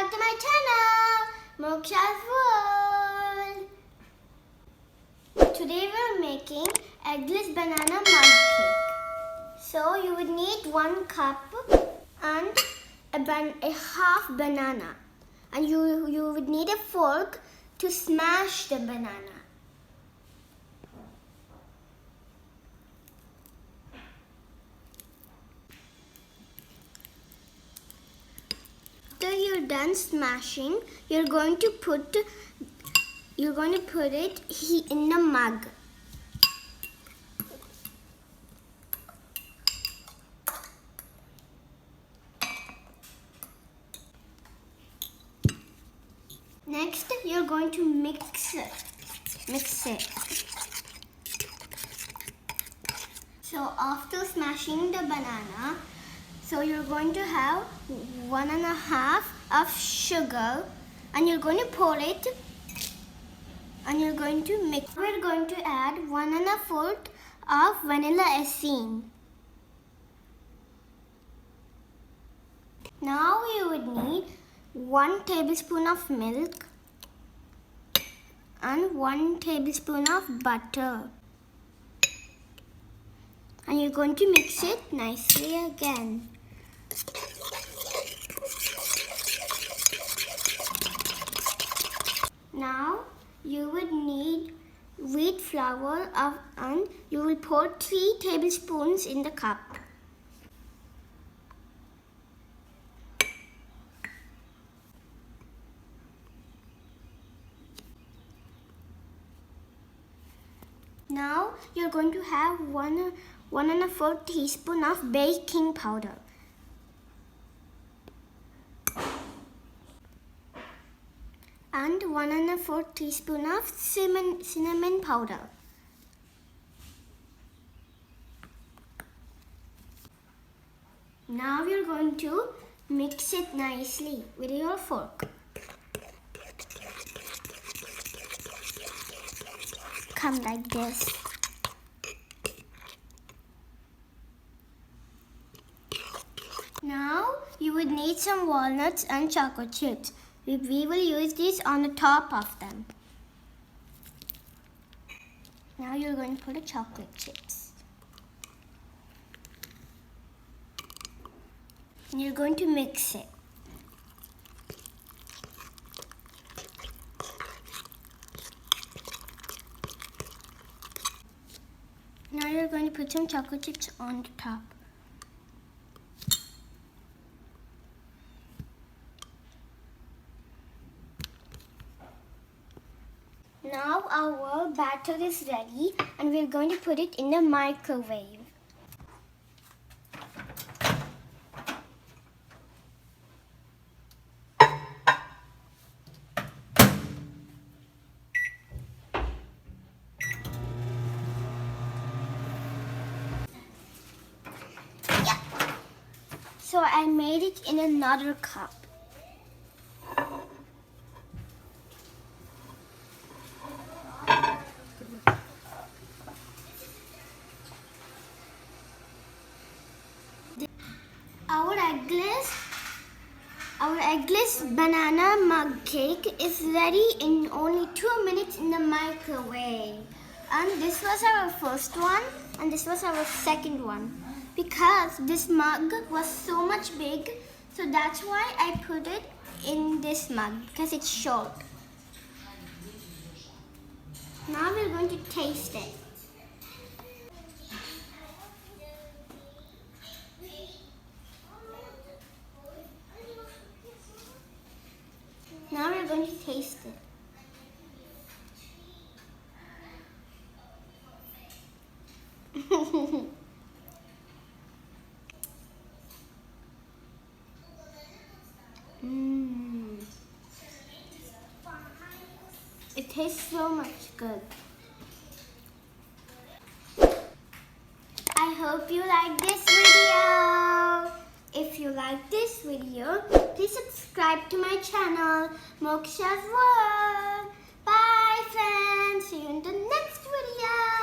back to my channel, Moksha'S World. Today we're making eggless banana mug cake. So you would need 1 cup and a half banana, and you would need a fork to smash the banana. After you're done smashing, you're going to put it in the mug. Next, you're going to mix it. So after smashing the banana, so you're going to have 1.5 of sugar, and you're going to pour it, and you're going to mix. We're going to add 1.25 of vanilla essence. Now you would need 1 tablespoon of milk and 1 tablespoon of butter. And you're going to mix it nicely again. Now you would need wheat flour and you will pour 3 tablespoons in the cup. Now you're going to have 1.25 teaspoon of baking powder. And 1.25 teaspoon of cinnamon powder. Now you're going to mix it nicely with your fork. Come like this. Now you would need some walnuts and chocolate chips. We will use this on the top of them. Now you're going to put the chocolate chips. And you're going to mix it. Now you're going to put some chocolate chips on the top. Now our batter is ready, and we're going to put it in the microwave. So I made it in another cup. Our eggless banana mug cake is ready in only 2 minutes in the microwave. And this was our first one, and this was our second one. Because this mug was so much big, so that's why I put it in this mug, because it's short. Now we're going to taste it. Now we're going to taste it. It tastes so much good. I hope you like this video. If you like this video, please subscribe to my channel, Moksha'S World. Bye friends, see you in the next video.